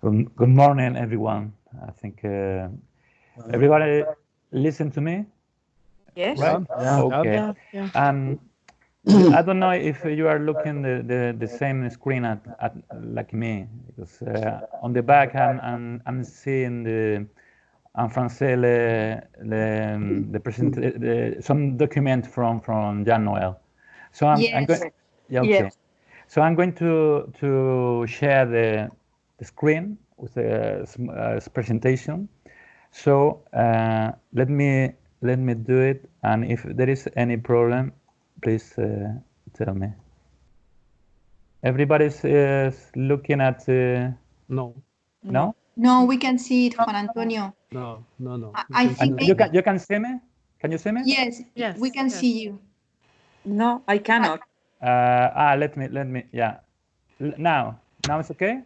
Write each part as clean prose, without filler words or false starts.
Good morning, everyone. I think everybody listen to me, Yes. right? Yeah. Okay. Yeah. Um, I don't know if you are looking the same screen at like me, because on the back I'm seeing en français some document from Jean Noel. So I'm going. Yes. Yeah, okay. Yes. So I'm going to share the screen with a presentation. So let me do it, and if there is any problem, please tell me. Everybody's looking at No, no, No, we can see it, Juan Antonio. no. I, We I can see think and nothing. you can see me. Can you see me? yes, we can see you. No, I cannot. Let me. Yeah. Now it's okay.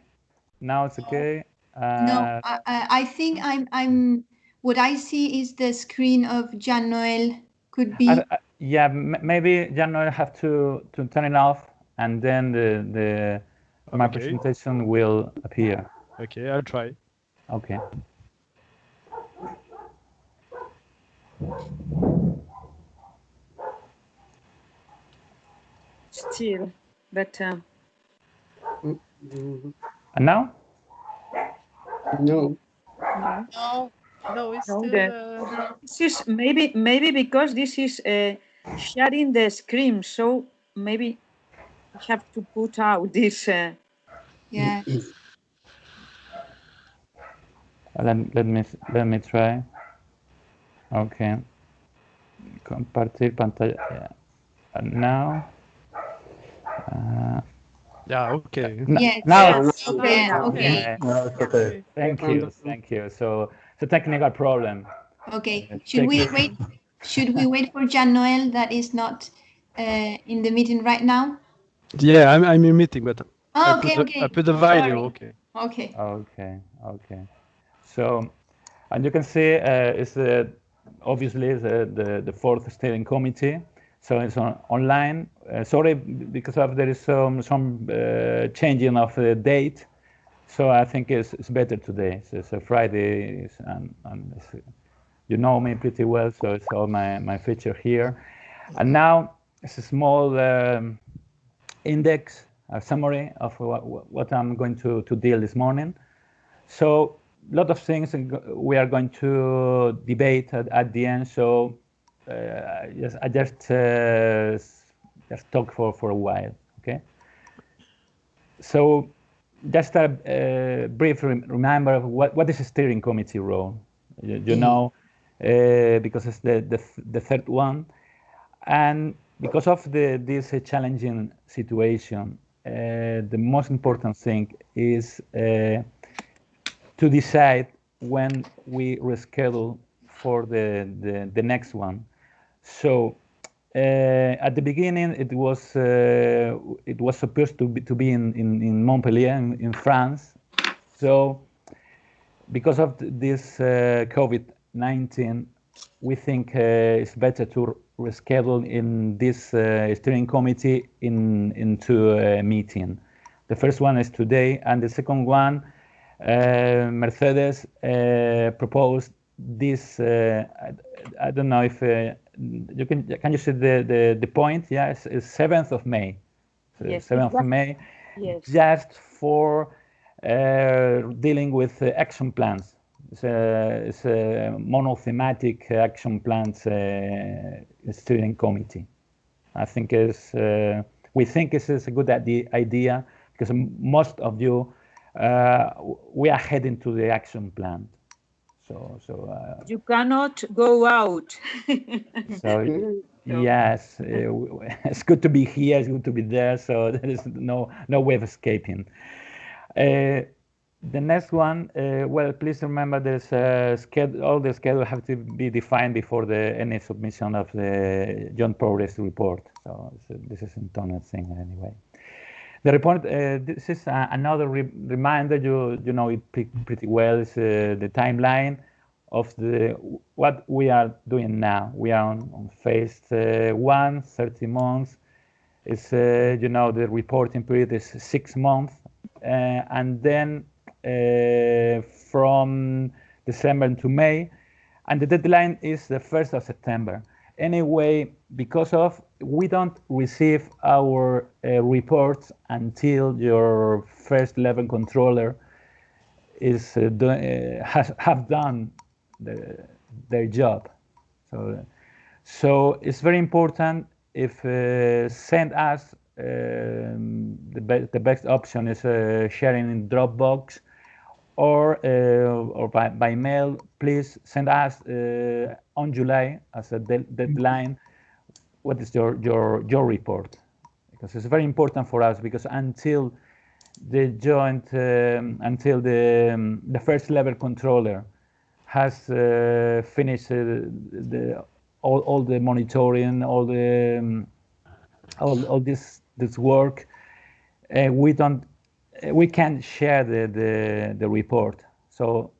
Now it's okay. No, I think I'm. What I see is the screen of Jean Noel. Could be. Yeah, maybe Jan will have to turn it off, and then the my Okay. presentation will appear. Okay, I'll try. Okay. Still, but And now? No. no, No, It's no. still. This is maybe because this is sharing the screen, so maybe I have to put out this. Yeah. Let me try. Okay. Compartir pantalla. Yeah. And now. yeah, okay. Yes. Now. Okay, Yeah. now. Okay. Okay. No, it's okay. Thank you. So it's a technical problem. Okay. Should Check we it. wait? Should we wait for Jean Noel that is not in the meeting right now? Yeah, I'm in meeting, but Oh, I okay. put the video. Sorry. Okay. Okay. Okay. So, and you can see it's obviously the fourth steering committee. So it's online. Sorry, because of there is some changing of the date. So I think it's better today. So it's a Friday, and you know me pretty well, so it's all my feature here. And now it's a small index, a summary of what I'm going to deal this morning. So a lot of things we are going to debate at the end. So yes, I just talk for a while. Okay. So just a brief reminder of what is a steering committee role. You know, because it's the third one, and because of this challenging situation, the most important thing is to decide when we reschedule for the next one. So at the beginning, it was supposed to be in Montpellier in France. So because of this COVID-19, we think it's better to reschedule in this steering committee into a meeting. The first one is today, and the second one, Mercedes proposed this. I don't know if can you see the point? Yeah, it's 7th of May. So Yes, 7th of May, yes. just for dealing with action plans. It's a monothematic action plans steering committee. I think we think this is a good idea because most of you we are heading to the action plan. So You cannot go out. so yes, it's good to be here. It's good to be there. So there is no way of escaping. The next one, well, please remember there's a schedule. All the schedule have to be defined before any submission of the joint progress report. So this is an internal thing anyway. The report. This is another reminder. You know it pretty well. It's the timeline of what we are doing now. We are on phase 1, 30 months. It's the reporting period is 6 months, and then from December to May, and the deadline is the 1st of September. Anyway, because of we don't receive our reports until your first level controller is have done their job. So it's very important. If send us the best option is sharing in Dropbox or by mail. Please send us on July as a deadline. What is your report? Because it's very important for us. Because until the joint, until the first level controller has finished all the monitoring, all this work, we can't share the report. So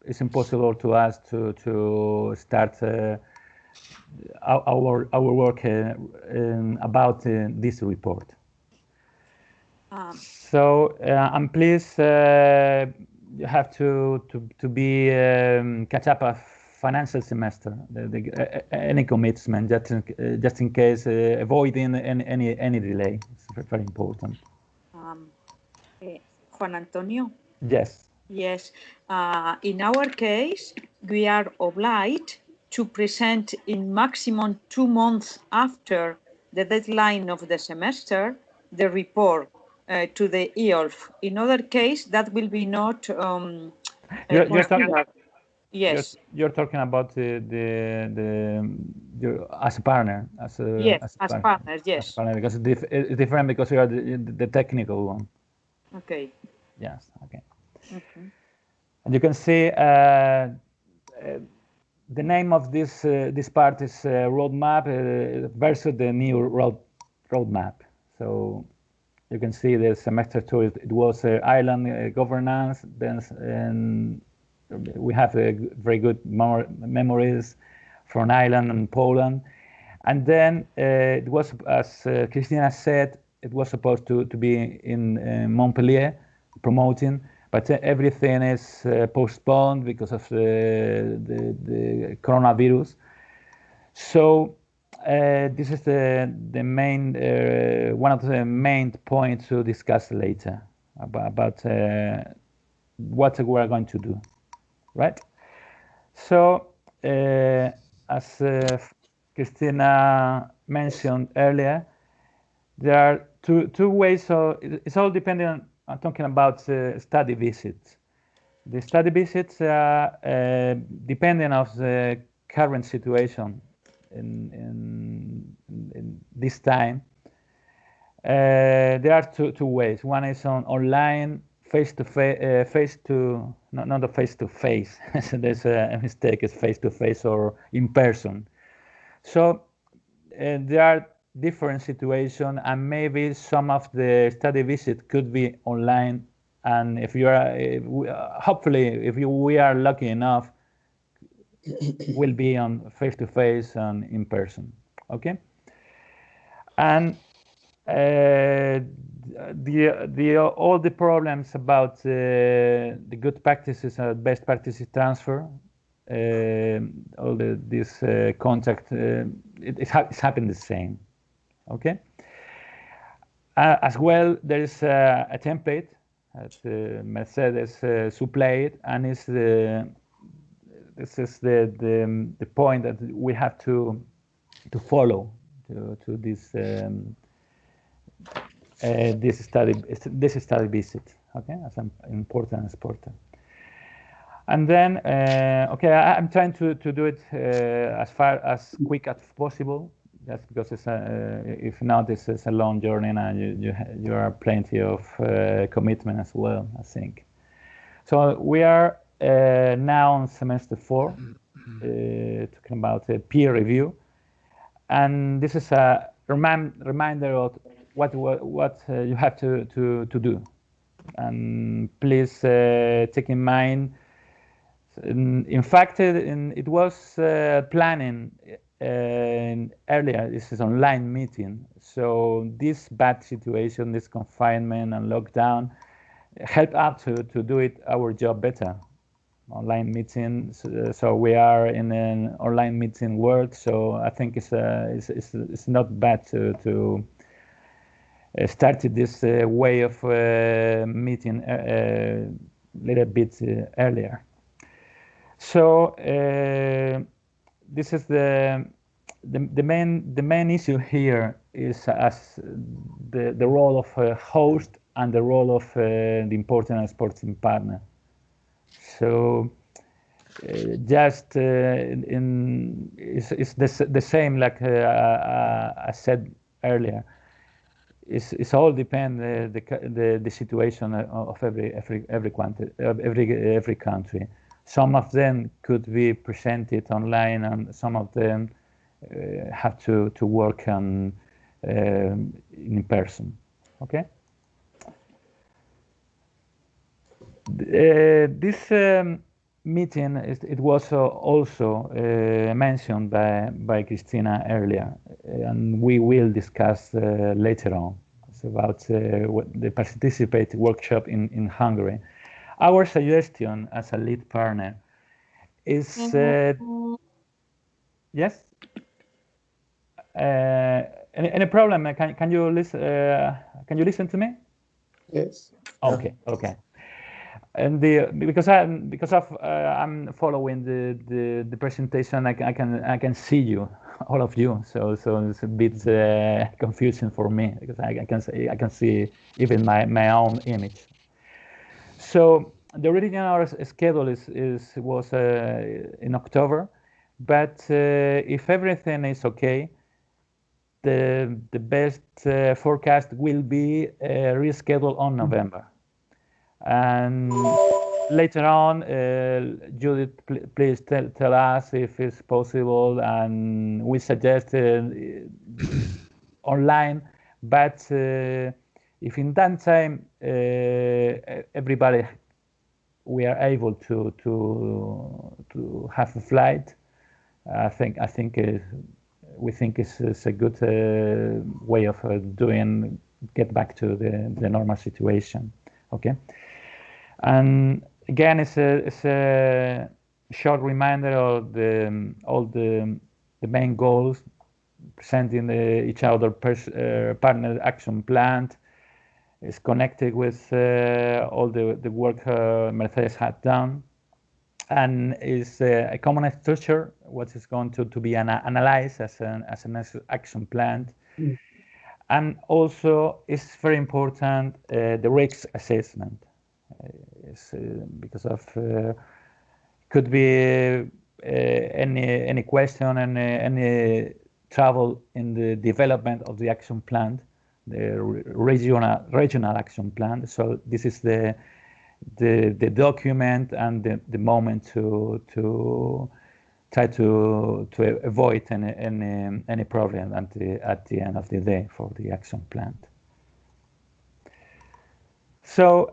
it's impossible to us to start our work about this report. So I'm pleased you have to be catch up a financial semester, any commitment, just in case, avoiding any delay. It's very important. Juan Antonio? Yes. Yes. In our case, we are obliged to present in maximum 2 months after the deadline of the semester the report to the EOLF. In other case, that will be not You're talking, yes. You're talking about as a partner, yes, as partners, yes. As partner, because it's different because you are the technical one. Okay. Yes. Okay. Okay. And you can see the name of this part is roadmap versus the new roadmap. So you can see the semester 2. It was island governance. Then we have very good memories from Ireland and Poland. And then it was, as Cristina said, it was supposed to be in Montpellier promoting, but everything is postponed because of the coronavirus. So this is the main one of the main points to discuss later about what we are going to do. Right. So, as Cristina mentioned earlier, there are two ways. So it's all dependent on talking about study visits. The study visits are depending on the current situation in this time. There are two ways. One is online. Face to face, not a face to face. There's a mistake. It's face to face or in person. So there are different situations, and maybe some of the study visit could be online. And if you are, hopefully, if we are lucky enough, will be on face to face and in person. Okay. And all the problems about the good practices and best practices transfer, all this contact, it's happened the same. Okay. As well, there is a template that Mercedes supplied, and this is the point that we have to follow to this. This study visit, okay, as an important sport. And then, okay, I'm trying to do it as quick as possible, just because it's if not, it's a long journey, and you are plenty of commitment as well, I think. So we are now on semester 4, talking about peer review, and this is a reminder of what you have to do, and please take in mind. In fact, it was planning earlier. This is online meeting, so this bad situation, this confinement and lockdown, help us to do it our job better. Online meetings, so we are in an online meeting world. So I think it's not bad to start this way of meeting a little bit earlier. So this is the main issue here is as the role of a host and the role of the important sporting partner. So just it's the same like I said earlier. It's all depend the situation of every country. Some of them could be presented online, and some of them have to work on in person. Okay. This meeting it was also mentioned by Christina earlier, and we will discuss later on. It's about what the participate workshop in Hungary. Our suggestion as a lead partner is yes. Any problem? Can you listen? Can you listen to me? Yes. Okay. Okay. And because I'm following the presentation, I can see you, all of you. So it's a bit confusing for me because I can see even my own image. So the original schedule was in October, but if everything is okay, the best forecast will be rescheduled on November. And later on, Judith, please tell us if it's possible, and we suggest online. But if in that time everybody we are able to have a flight, I think we think it's a good way of get back to the normal situation. Okay. And again, it's a short reminder of all the main goals, presenting each other partner action plan. Is connected with all the work Mercedes had done, and is a common structure what is going to be analyzed as an action plan. And also it's very important the risk assessment. Because of could be any question and any trouble in the development of the action plan, the regional action plan. So this is the document and the moment to try to avoid any problem at the end of the day for the action plan. So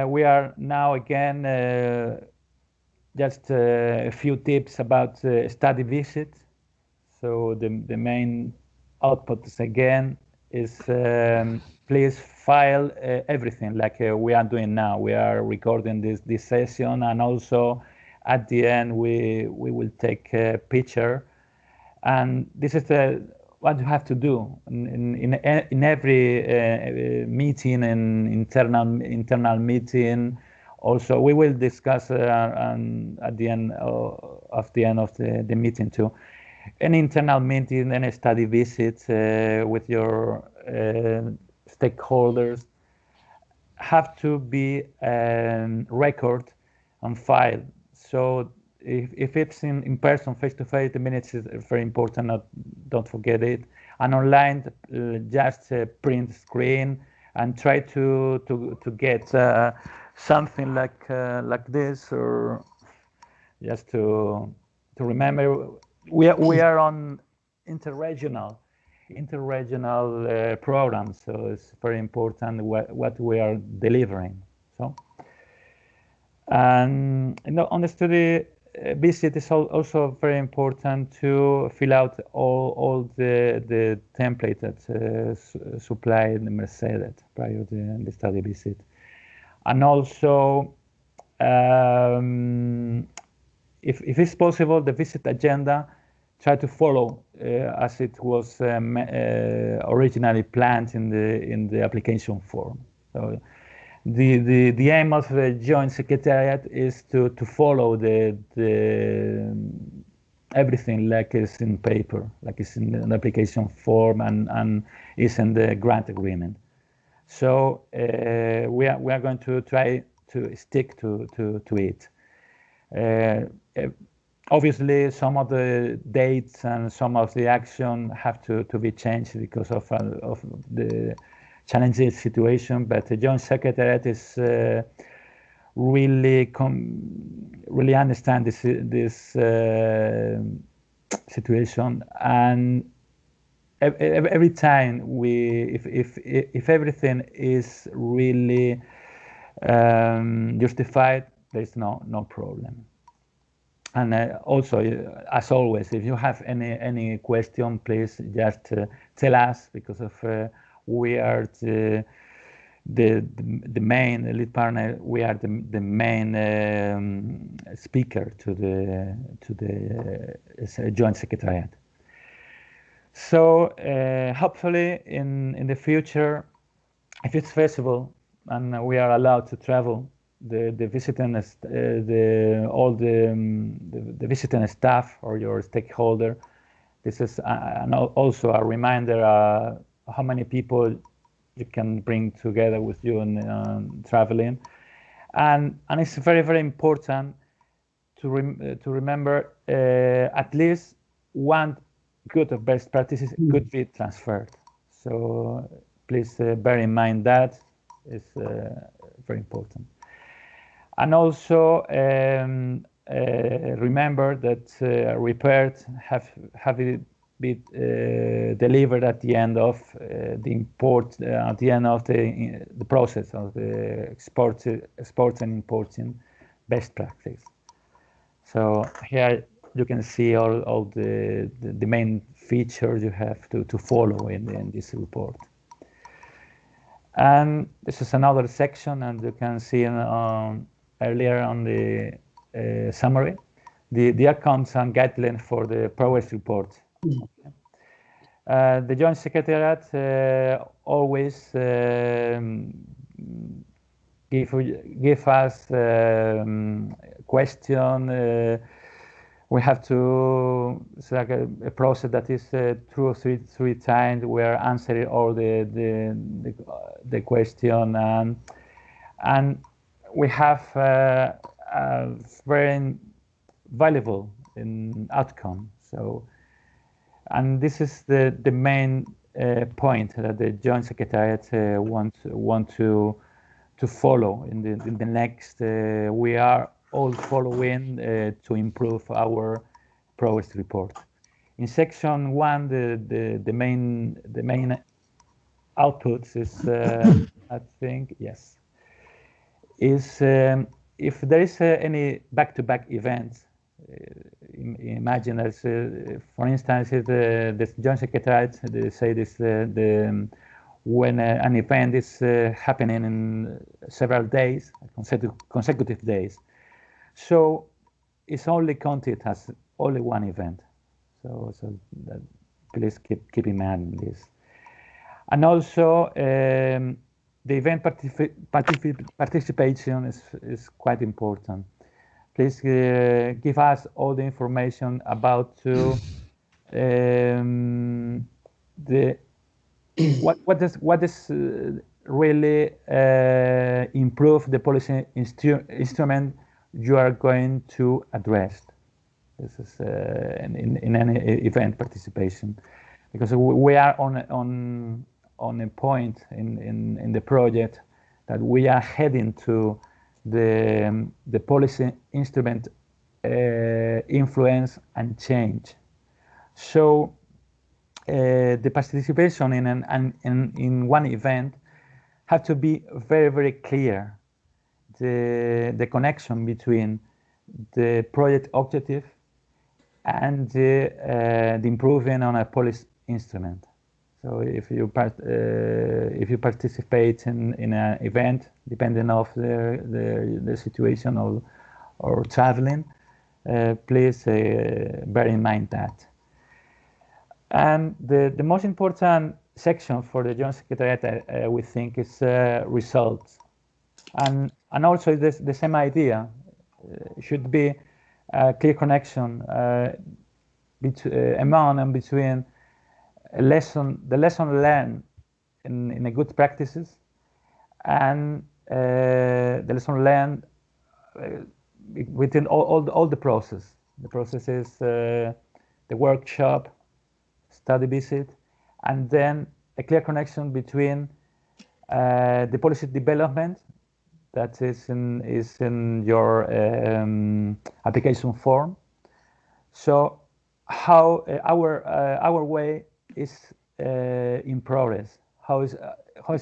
we are now again just a few tips about study visits. So the main outputs again is please file everything like we are doing now. We are recording this session, and also at the end we will take a picture. And this is what you have to do in every meeting and internal meeting. Also, we will discuss at the end of the meeting too. An internal meeting and a study visit with your stakeholders have to be record and file. So if it's in person, face-to-face, the minutes is very important. Don't forget it. And online, just print screen and try to get something like this, or just to remember. We are on interregional programs, so it's very important what we are delivering. So, and on the study visit, it's also very important to fill out all the template that supplied Mercedes prior to the study visit. And also, if it's possible, the visit agenda, try to follow as it was originally planned in the application form. So the aim of the Joint Secretariat is to follow the everything like it's in paper, like it's in the application form and is in the grant agreement. So we are going to try to stick to it. Obviously, some of the dates and some of the action have to be changed because of the challenging situation. But the Joint Secretariat is really understand this situation, and every time if everything is really justified, there's no problem. And also, as always, if you have any question, please just tell us, because of we are the main lead partner. We are the main speaker to the Joint Secretariat. So hopefully in the future, if it's feasible and we are allowed to travel, the visiting all the visiting staff or your stakeholder. This is also a reminder how many people you can bring together with you in traveling, and it's very important to remember at least one good of best practices could be transferred. So please bear in mind that is very important. And also remember that repairs have been delivered at the end of the import, at the end of the process of the exports and importing best practice. So here you can see all the main features you have to follow in this report. And this is another section, and you can see earlier on the summary, the outcomes and guidelines for the progress report. Okay. The Joint Secretariat always give us question. We have to, it's like a process that is 2 or 3 times. We are answering all the question, and we have a very valuable outcome. So, and this is the main point that the Joint Secretariat want to follow in the next. We are all following to improve our progress report. In section 1, the main outputs is I think yes, is if there is any back-to-back events. Imagine as, for instance, the Joint Secretariat, they say this when an event is happening in several days, consecutive days. So it's only counted as only one event. So that, please keep in mind this. And also the event participation is quite important. Please give us all the information about what does really improve the policy instrument you are going to address. This is in any event participation, because we are on a point in the project that we are heading to the policy instrument influence and change. So the participation in one event have to be very clear. The connection between the project objective and the improving on a policy instrument. So if you participate in an event, depending of the situation or traveling, please bear in mind that. And the most important section for the Joint Secretariat, we think, is results. And also the same idea should be a clear connection among and between the lesson learned in a good practices and the lesson learned within all the process. The process is the workshop, study visit, and then a clear connection between the policy development that is in your application form. So how our way is in progress, how is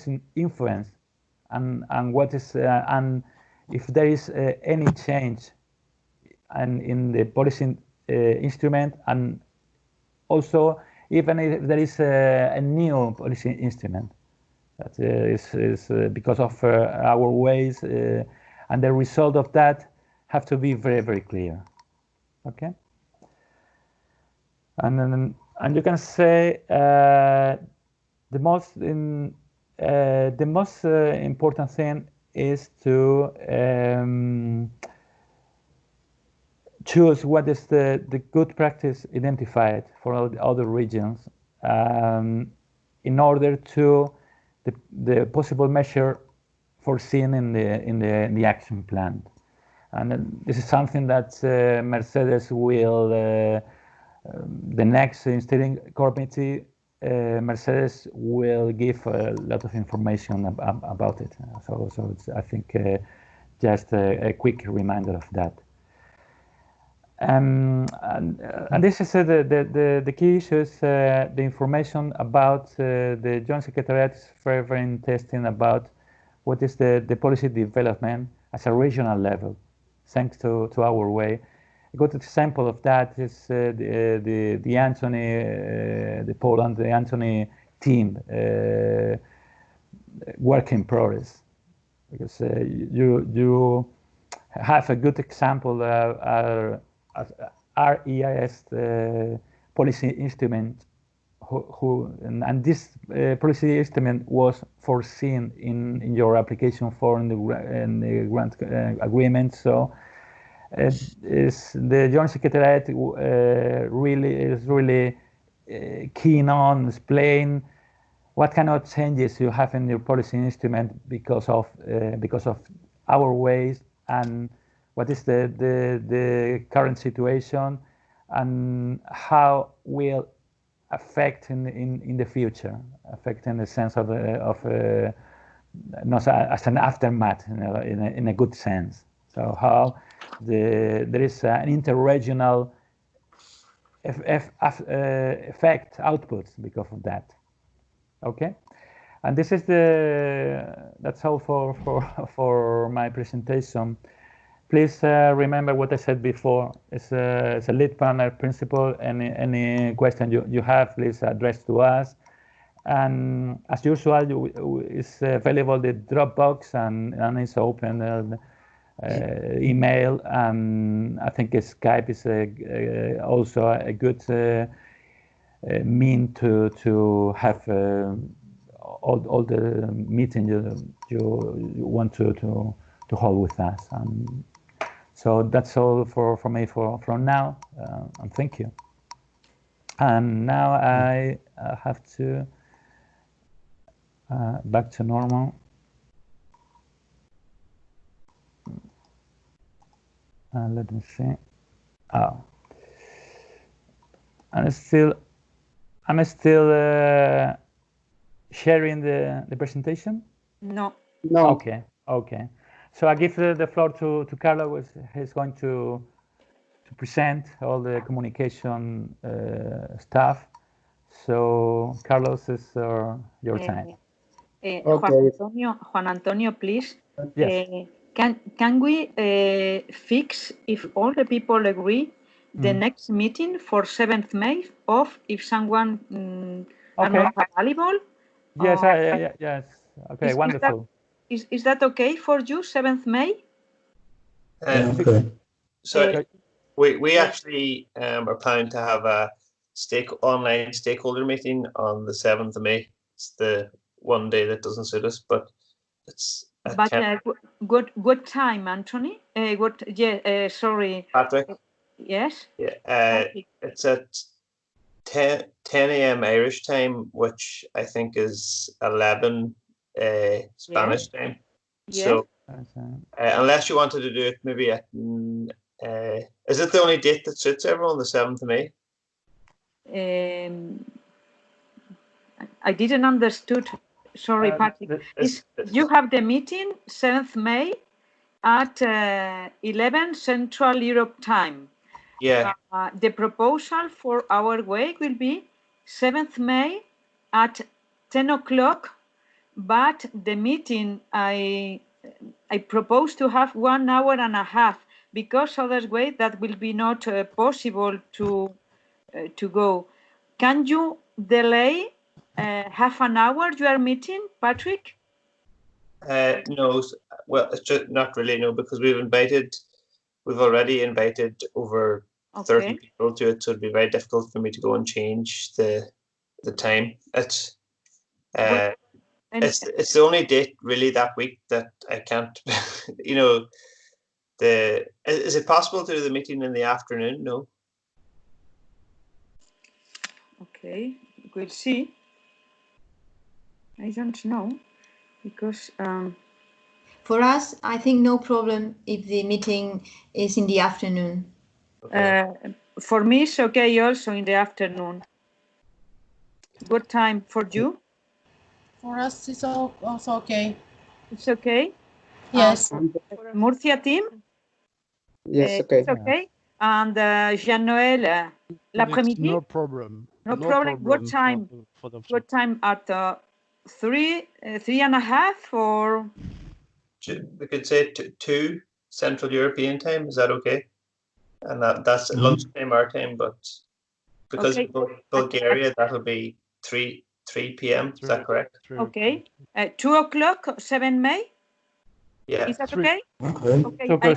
in influence, and what is and if there is any change and in the policy instrument, and also even if there is a new policy instrument that is because of our ways, and the result of that have to be very, very clear. Okay. And you can say the most important thing is to choose what is the good practice identified for all the other regions in order to the possible measure foreseen in the action plan. And this is something that Mercedes will the next steering committee, Mercedes will give a lot of information about it. So it's, I think, just a quick reminder of that. And this is the key issues. The information about the Joint Secretariat is very, very interesting about what is the policy development at a regional level, thanks to our way. A good example of that is the Anthony, the Poland, the Anthony team work in progress, because you have a good example of REIS policy instrument, and this policy instrument was foreseen in your application form in the grant agreement. So. Is the Joint Secretariat really keen on explain what kind of changes you have in your policy instrument because of our ways, and what is the current situation, and how will affect in the future, affect in the sense of not as an aftermath, in a good sense. So how there is an interregional effect outputs because of that. Okay, and this is that's all for my presentation. Please remember what I said before. It's a lead partner principle. Any question you have, please address to us. And as usual, it's available the Dropbox, and it's open. Email, and I think Skype is also a good mean to have all the meeting you want to hold with us. And so that's all for me from now, and thank you. And now I have to back to normal. Let me see. Oh, I'm still sharing the presentation. No. Okay. So I give the floor to Carlos. He's going to present all the communication stuff. So Carlos, is your time. Okay. Juan Antonio, please. Yes. Can we fix, if all the people agree, the next meeting for 7th May, if someone and Okay. not available. Yes, yes. Okay, Is wonderful. Is that okay for you, 7th May? Okay. So Okay. we actually are planning to have a online stakeholder meeting on the 7th of May. It's the one day that doesn't suit us, but it's at But 10. what time, Anthony? Sorry. Patrick, Yes. yeah, it's at 10 a.m. Irish time, which I think is 11 Spanish time. Yes. So unless you wanted to do it maybe at is it the only date that suits everyone, the 7th of May? I didn't understood. Sorry, Patrick. You have the meeting 7th May at 11 Central Europe time. Yeah. The proposal for our week will be 7th May at 10 o'clock, but the meeting I propose to have 1 hour and a half, because otherwise that will be not possible to go. Can you delay half an hour your meeting, Patrick? No, well, it's just not really, no, because we've already invited over 30 people to it, so it'd be very difficult for me to go and change the time. It's it's the only date really that week that I can't. You know, is it possible to do the meeting in the afternoon? No. Okay, we'll see. I don't know, because for us, I think no problem if the meeting is in the afternoon. Okay. For me, it's okay also in the afternoon. What time for you? For us, it's also okay. It's okay? Yes. Murcia team? Yes, okay. It's okay. And Jean-Noël, l'après-midi? No problem. No problem. What time? What time? At 3:30 or? We could say 2 Central European time. Is that okay? And that's lunchtime our time, but because Bulgaria, that'll be 3 p.m. Is that correct? Okay. 2 o'clock, 7 May? Yeah. Is that okay? Okay.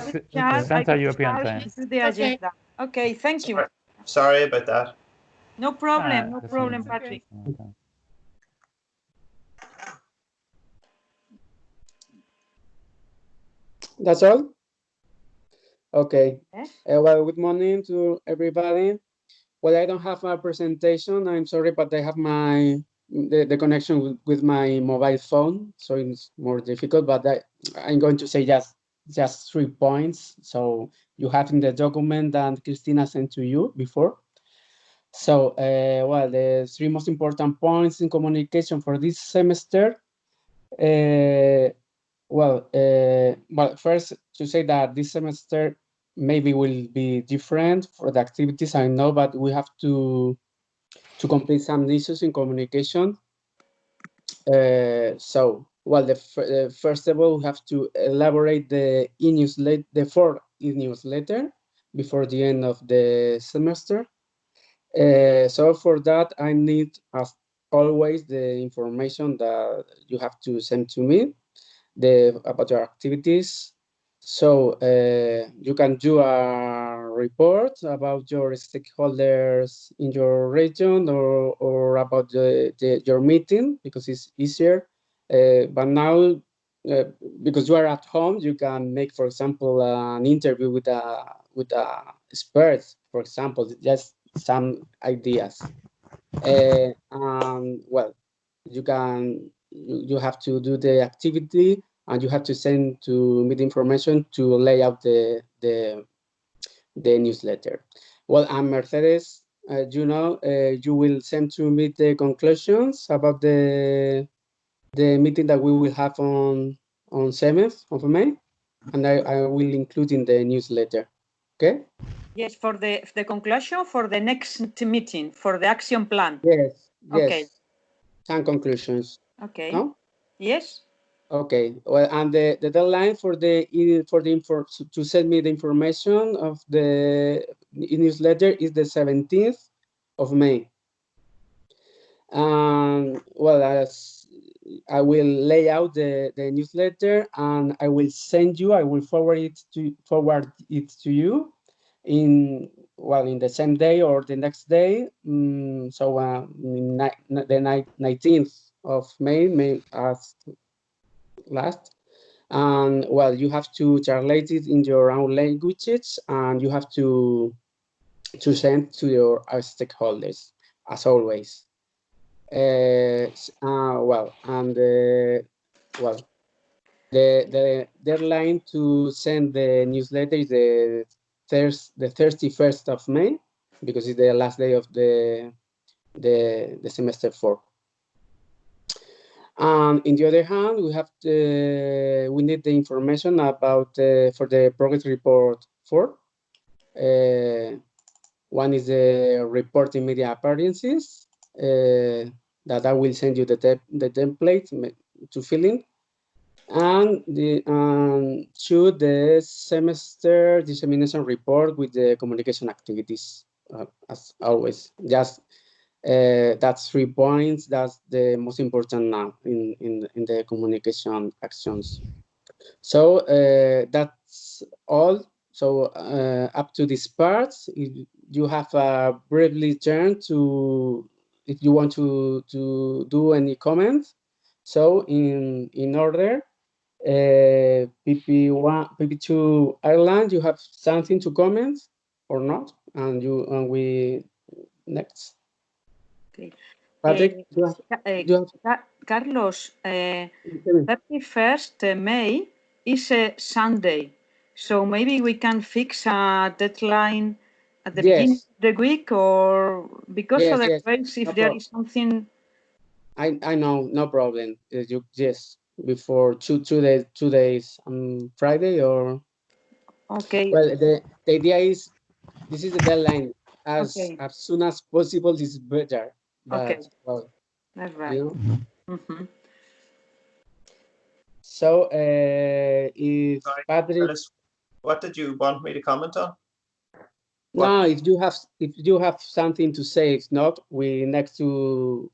Central European time. The agenda. Okay, thank you. Sorry about that. No problem, no problem, Patrick. That's all? Okay. Yes. Well, good morning to everybody. Well, I don't have a presentation. I'm sorry, but I have the connection with my mobile phone, so it's more difficult, but I'm going to say just 3 points. So you have in the document that Christina sent to you before. So, well, the 3 most important points in communication for this semester. Well, first to say that this semester maybe will be different for the activities, I know, but we have to complete some issues in communication. So, well, first of all, we have to elaborate the e-newsletter, the 4 e-newsletter before the end of the semester. So for that, I need, as always, the information that you have to send to me about your activities. So you can do a report about your stakeholders in your region or about your meeting, because it's easier. But now, because you are at home, you can make, for example, an interview with a expert, for example, just some ideas. Well, you have to do the activity, and you have to send to me the information to lay out the newsletter. Well, I'm Mercedes. You will send to me the conclusions about the meeting that we will have on 7th of May, and I will include in the newsletter. Okay. Yes, for the conclusion for the next meeting, for the action plan. Yes. Okay. Some conclusions. Okay. No? Yes. Okay. Well, and the deadline to send me the information of the newsletter is the 17th of May. Well, as I will lay out the newsletter, and I will forward it to you in the same day or the next day. So the 19th of May as last. And well, you have to translate it in your own languages, and you have to send to your stakeholders as always. The deadline to send the newsletter is the 31st of May, because it's the last day of the semester 4. And in the other hand, we need the information about for the progress report 4. One is the reporting media appearances that I will send you the template to fill in, and the semester dissemination report with the communication activities, as always. Just that's 3 points. That's the most important now in the communication actions. So that's all. So up to this part, you have a briefly turn to, if you want to do any comments. So in order, PP1, PP2 Ireland, you have something to comment or not? And we next. Okay. Patrick, Carlos, 31st May is a Sunday, so maybe we can fix a deadline at the beginning of the week, or because otherwise, if there is something. I know, no problem. Before two days on Friday or. Okay. Well, the idea is, this is the deadline. As soon as possible is better. But well, that's right. You know? So if Patrick, what did you want me to comment on? No, if you have something to say, if not, we next to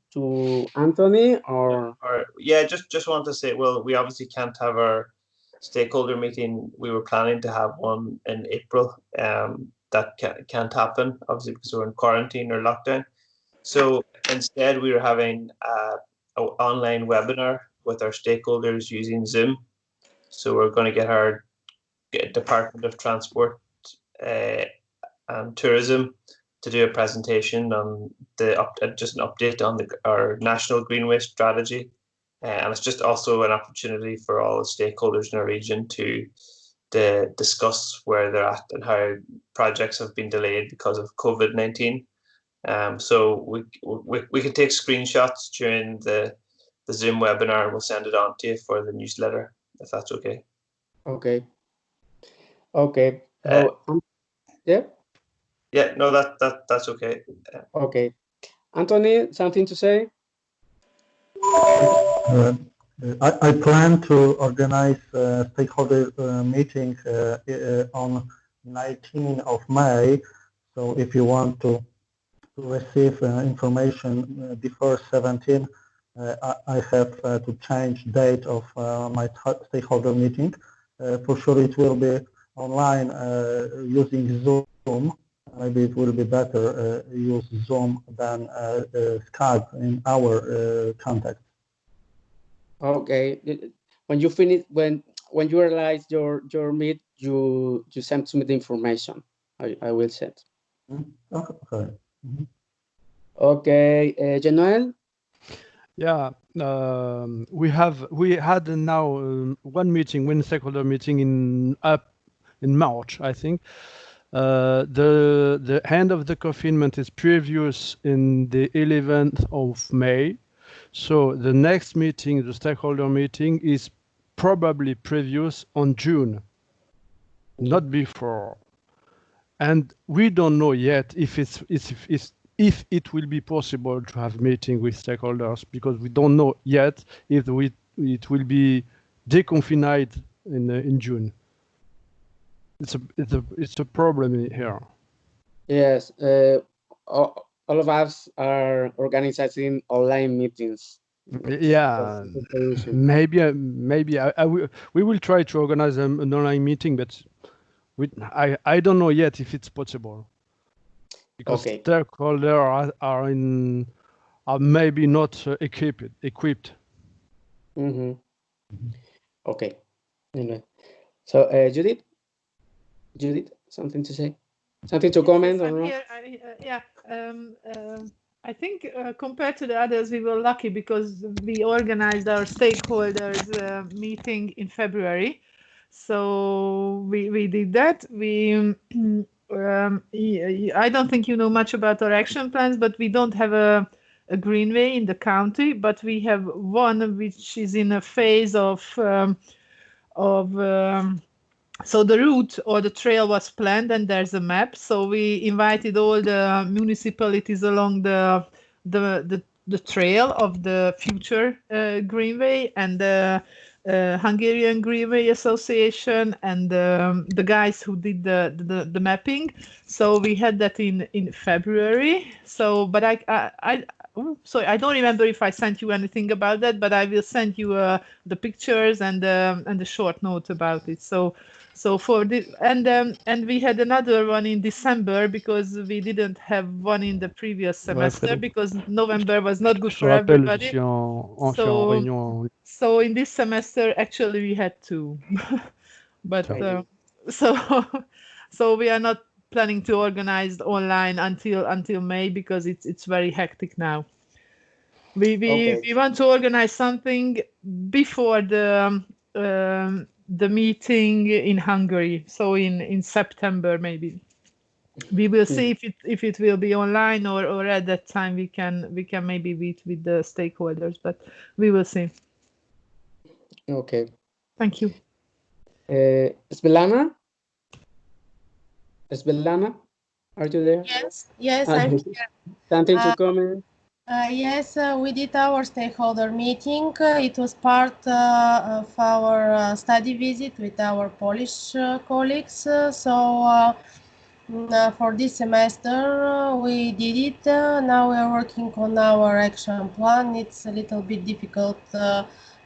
Anthony or yeah, just want to say, well, we obviously can't have our stakeholder meeting. We were planning to have one in April. That can't happen, obviously, because we're in quarantine or lockdown. So instead, we were having an online webinar with our stakeholders using Zoom. So we're going to get our Department of Transport and Tourism to do a presentation on just an update on our national greenway strategy. And it's just also an opportunity for all the stakeholders in our region to discuss where they're at and how projects have been delayed because of COVID-19. So we can take screenshots during the Zoom webinar, and we'll send it on to you for the newsletter, if that's okay. Okay. Yeah. Yeah, no, that's okay. Okay. Anthony, something to say? I plan to organize a stakeholder meeting on 19th of May. So if you want to receive information before 17th, I have to change date of my stakeholder meeting. For sure, it will be online using Zoom. Maybe it will be better use Zoom than Skype in our contact. Okay. When you finish, when you realize your meet, you send to me the information. I will send. Okay. Okay, Januel. Yeah, we had now one stakeholder meeting in March, I think. The end of the confinement is previous in the 11th of May. So the next meeting, the stakeholder meeting, is probably previous on June, not before. And we don't know yet if it will be possible to have meeting with stakeholders, because we don't know yet if it will be deconfined in June. It's a problem here. Yes. all of us are organizing online meetings. Yeah, maybe we will try to organize an online meeting, but I don't know yet if it's possible, because stakeholders are maybe not equipped. Mm-hmm. Okay. Anyway, so Judith, something to say, something to comment on? Yeah. I think compared to the others, we were lucky because we organized our stakeholders meeting in February. So we did that. I don't think you know much about our action plans, but we don't have a greenway in the county, but we have one which is in a phase of so the route or the trail was planned and there's a map. So we invited all the municipalities along the trail of the future Greenway and the Hungarian Greenway Association and the guys who did the mapping. So we had that in February. So, but sorry, I don't remember if I sent you anything about that, but I will send you the pictures and the short note about it. So for the and we had another one in December because we didn't have one in the previous semester because November was not good for everybody. So in this semester actually we had two, but so we are not planning to organize online until May because it's very hectic now. We want to organize something before the meeting in Hungary, so in September maybe. We will see if it will be online or at that time we can maybe meet with the stakeholders, but we will see. Okay. Thank you. Svetlana, are you there? Yes, I'm here. Something to comment? Yes, we did our stakeholder meeting. It was part of our study visit with our Polish colleagues. For this semester, we did it. Now we are working on our action plan. It's a little bit difficult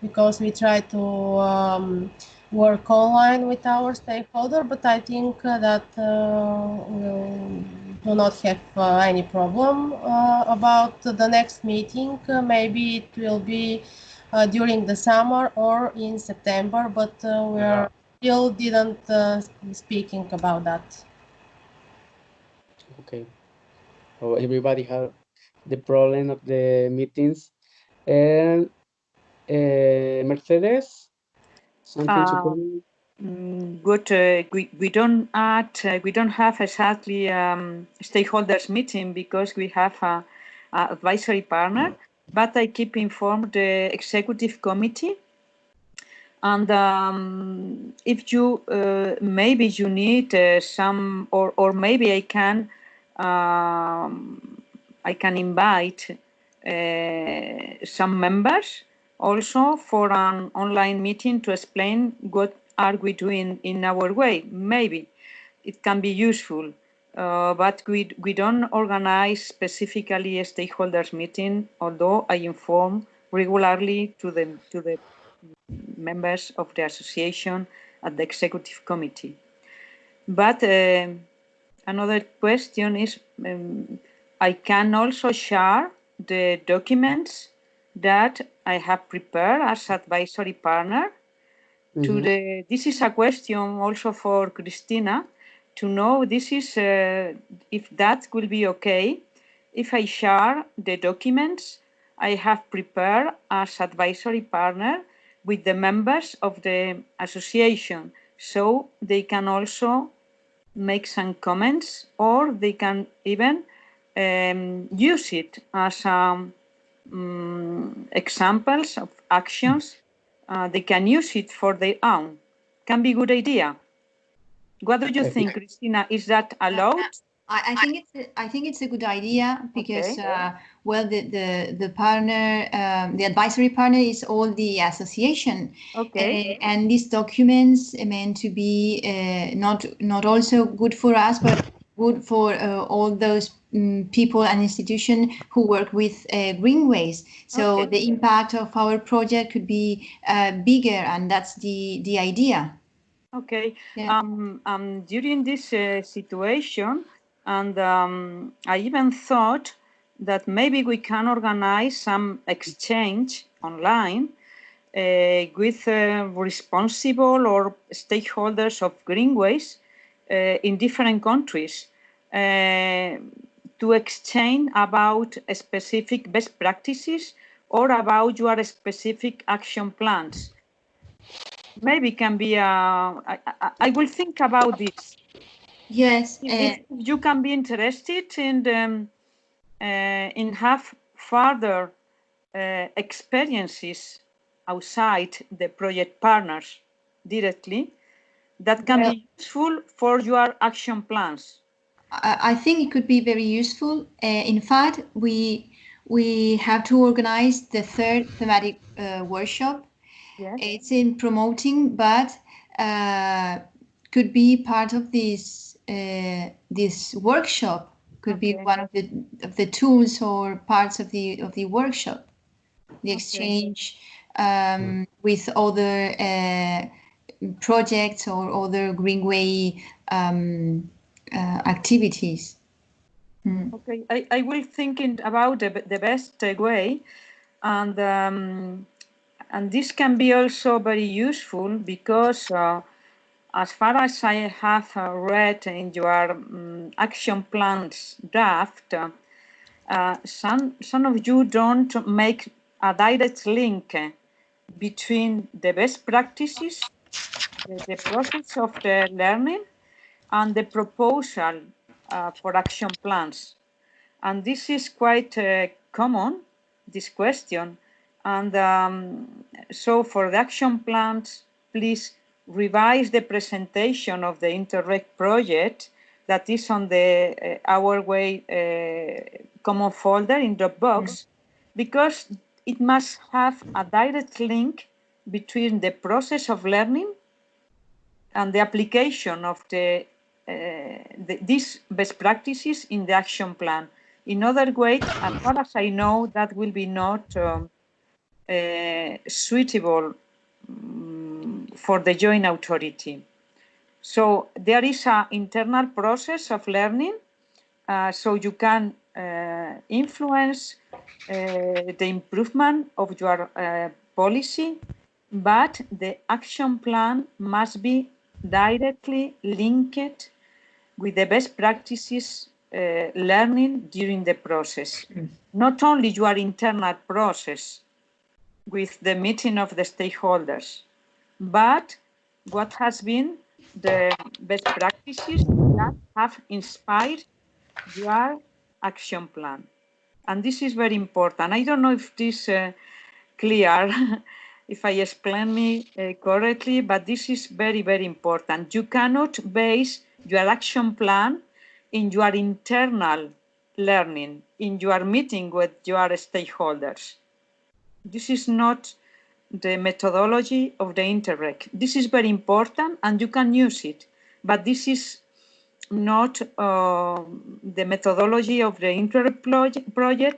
because we try to work online with our stakeholder, but I think that we'll do not have any problem about the next meeting. Maybe it will be during the summer or in September, but we are still didn't speaking about that. Okay. So everybody have the problem of the meetings. And Mercedes, something to comment? Good. We don't have exactly stakeholders meeting because we have a advisory partner, but I keep informed the executive committee. And if you maybe you need some, or maybe I can invite some members also for an online meeting to explain what are we doing in our way. Maybe it can be useful, but we don't organize specifically a stakeholders meeting, although I inform regularly to the members of the association at the executive committee. But another question is, I can also share the documents that I have prepared as advisory partner. This is a question also for Christina to know. This is if that will be okay if I share the documents I have prepared as advisory partner with the members of the association, so they can also make some comments, or they can even use it as examples of actions. They can use it for their own. Can be a good idea. What do you think, Christina? Is that allowed? I think it's a good idea because well, the partner, the advisory partner is all the association. And these documents are meant to be not also good for us, but good for all those people and institutions who work with greenways. So Okay. the impact of our project could be bigger, and that's the idea. Okay. Yeah. During this situation, and I even thought that maybe we can organize some exchange online with responsible or stakeholders of greenways in different countries to exchange about specific best practices or about your specific action plans. Maybe can be I will think about this. Yes. If you can be interested in have further experiences outside the project partners directly, that can be useful for your action plans. I think it could be very useful. In fact, we have to organize the third thematic workshop. Yes. It's in promoting, but could be part of this this workshop. Could be one of the tools or parts of the workshop. The exchange with other projects or other Greenway activities. Okay, I will think about the best way, and this can be also very useful because as far as I have read in your action plans draft, some of you don't make a direct link between the best practices, the process of the learning, and the proposal for action plans. And this is quite common, this question. And so for the action plans, please revise the presentation of the Interreg project that is on the Our Way common folder in Dropbox, because it must have a direct link between the process of learning and the application of these best practices in the action plan. In other words, as far as I know, that will be not suitable for the joint authority. So there is an internal process of learning, so you can influence the improvement of your policy, but the action plan must be directly linked with the best practices learning during the process. Not only your internal process with the meeting of the stakeholders, but what has been the best practices that have inspired your action plan. And this is very important. I don't know if this is clear, if I explain me correctly, but this is very, very important. You cannot base your action plan in your internal learning, in your meeting with your stakeholders. This is not the methodology of the Interreg. This is very important and you can use it, but this is not the methodology of the Interreg project,